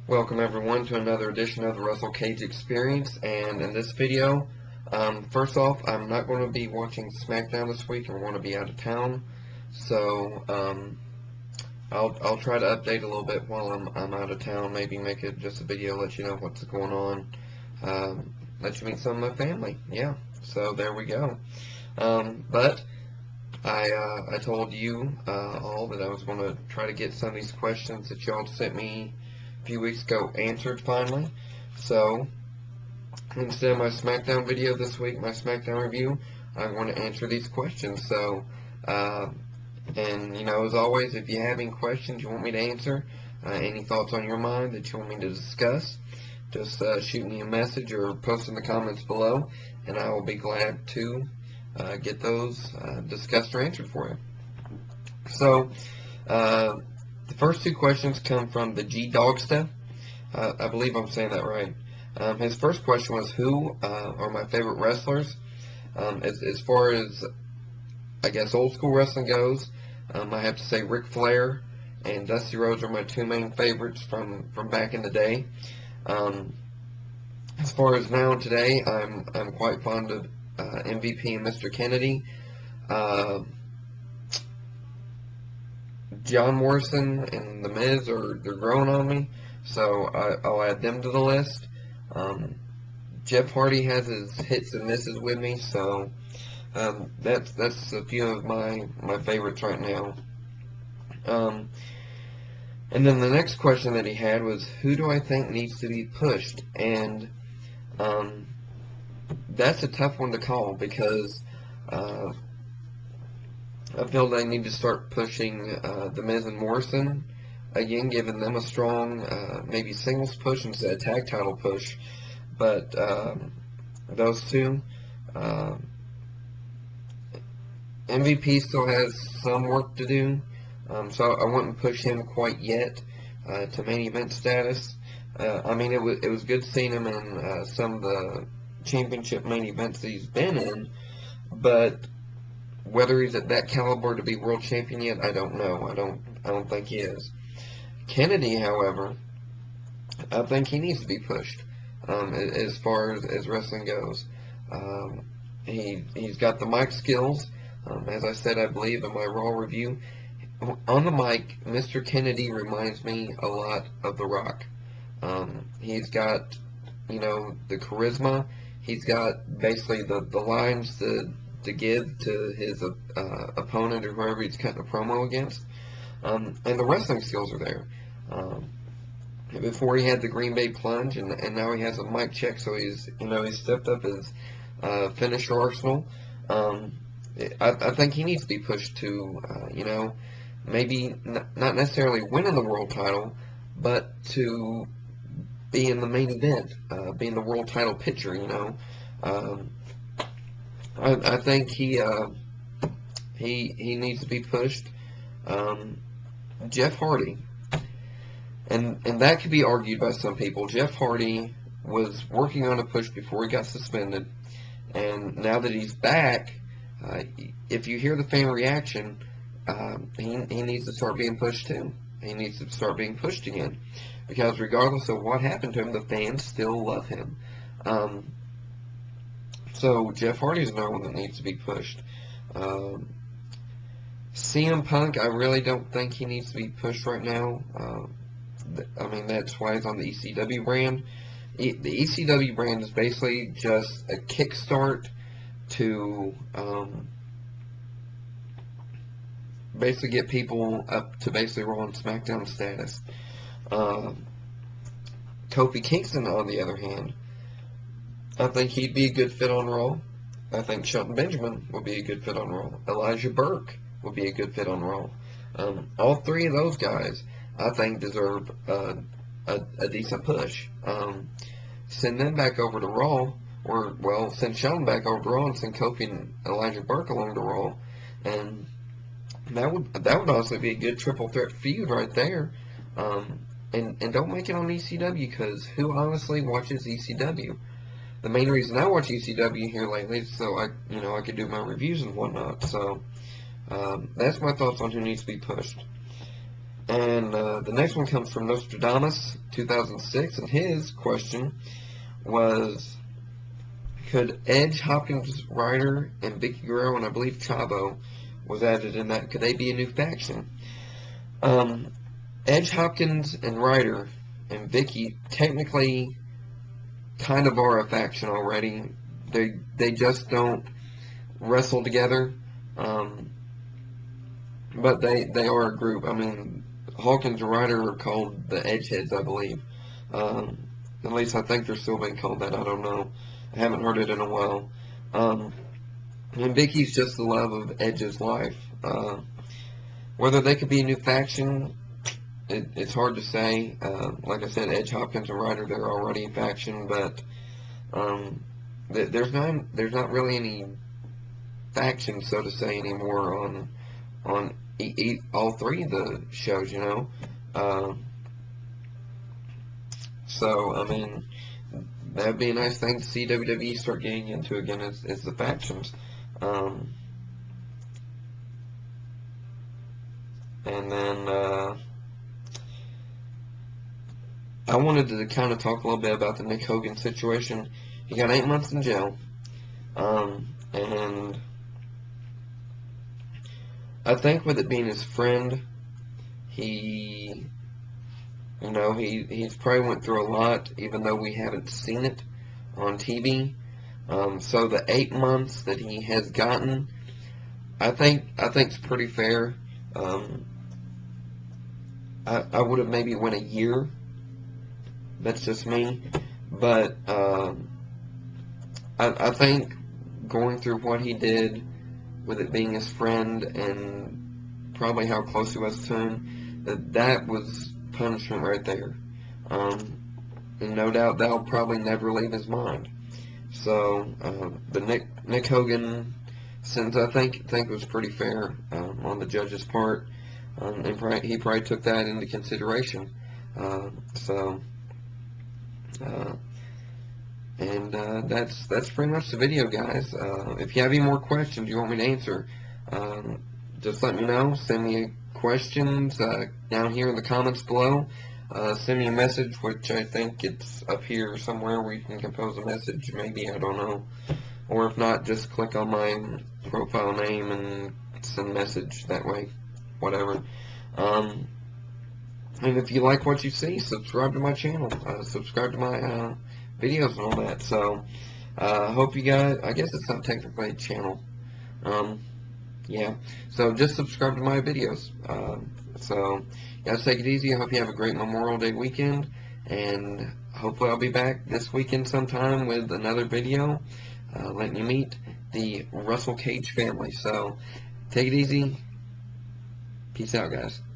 Welcome everyone to another edition of the Russell Cage Experience, and in this video, first off, I'm not going to be watching SmackDown this week. I'm going to be out of town, so I'll try to update a little bit while I'm out of town. Maybe make it just a video, let you know what's going on, let you meet some of my family. Yeah, so there we go. But I told you all that I was going to try to get some of these questions that y'all sent me a few weeks ago answered finally. So instead of my SmackDown video this week, my SmackDown review, I'm going to answer these questions. So, and as always, if you have any questions you want me to answer, any thoughts on your mind that you want me to discuss, just shoot me a message or post in the comments below, and I will be glad to get those discussed or answered for you. So, the first two questions come from the G Dogsta. I believe I'm saying that right. His first question was, who are my favorite wrestlers? As far as, I guess, old school wrestling goes, I have to say Ric Flair and Dusty Rhodes are my two main favorites from back in the day. As far as now and today, I'm quite fond of MVP and Mr. Kennedy. John Morrison and The Miz they're growing on me, so I'll add them to the list. Jeff Hardy has his hits and misses with me, so that's a few of my favorites right now. And then the next question that he had was, who do I think needs to be pushed? And that's a tough one to call because I feel they need to start pushing The Miz and Morrison again, giving them a strong maybe singles push instead of tag title push. But those two, MVP still has some work to do, so I wouldn't push him quite yet to main event status. I mean, it was good seeing him in some of the championship main events that he's been in, but whether he's at that caliber to be world champion yet, I don't know. I don't think he is. Kennedy, however, I think he needs to be pushed as far as wrestling goes. He's got the mic skills. As I said, I believe in my Raw review, on the mic, Mr. Kennedy reminds me a lot of The Rock. He's got, the charisma. He's got basically the lines to give to his opponent or whoever he's cutting a promo against. And the wrestling skills are there. Before he had the Green Bay plunge, and now he has a mic check, so he's stepped up his finisher arsenal. I think he needs to be pushed to, maybe not necessarily winning the world title, but to be in the main event, be in the world title picture, I think he needs to be pushed. Jeff Hardy, and that could be argued by some people. Jeff Hardy was working on a push before he got suspended, and now that he's back, if you hear the fan reaction, he needs to start being pushed too. He needs to start being pushed again, because regardless of what happened to him, the fans still love him. So Jeff Hardy's another one that needs to be pushed. CM Punk, I really don't think he needs to be pushed right now. I mean, that's why he's on the ECW brand. The ECW brand is basically just a kickstart to basically get people up to basically Raw and SmackDown status. Kofi Kingston, on the other hand, I think he'd be a good fit on Raw. I think Shelton Benjamin would be a good fit on Raw. Elijah Burke would be a good fit on Raw. All three of those guys, I think, deserve a decent push. Send them back over to Raw, or, well, send Shelton back over to Raw and send Kofi and Elijah Burke along to Raw. And that would honestly be a good triple threat feud right there. And don't make it on ECW, because who honestly watches ECW? The main reason I watch ECW here lately is so I could do my reviews and whatnot. So that's my thoughts on who needs to be pushed. And the next one comes from Nostradamus 2006, and his question was, could Edge, Hopkins, Ryder, and Vicky Guerrero, and I believe Chavo was added in that, could they be a new faction? Edge, Hopkins, and Ryder and Vicky technically kind of are a faction already. They just don't wrestle together, but they are a group. I mean, Hawkins and Ryder are called the Edgeheads, I believe. At least I think they're still being called that. I don't know. I haven't heard it in a while. And Vicky's just the love of Edge's life. Whether they could be a new faction, it's hard to say. Like I said, Edge, Hopkins, and Ryder, they're already a faction, but there's not really any factions, so to say, anymore on all three of the shows, you know. So I mean, that'd be a nice thing to see WWE start getting into again, is the factions. And then I wanted to kind of talk a little bit about the Nick Hogan situation. He got 8 months in jail, and I think with it being his friend, he's probably went through a lot, even though we haven't seen it on TV. So the 8 months that he has gotten, I think it's pretty fair. I would have maybe went a year. That's just me, but I think going through what he did, with it being his friend and probably how close he was to him, that was punishment right there. And no doubt that'll probably never leave his mind. So the Nick Hogan sentence, I think was pretty fair on the judge's part, and he probably took that into consideration. That's pretty much the video, guys. If you have any more questions you want me to answer, just let me know. Send me questions down here in the comments below. Send me a message, which I think it's up here somewhere where you can compose a message, maybe, I don't know. Or if not, just click on my profile name and send a message that way, whatever. And if you like what you see, subscribe to my channel, subscribe to my videos and all that. So hope you guys, I guess it's not technically a channel, yeah, so just subscribe to my videos. So guys, take it easy. I hope you have a great Memorial Day weekend, and hopefully I'll be back this weekend sometime with another video letting you meet the Russell Cage family. So take it easy. Peace out, guys.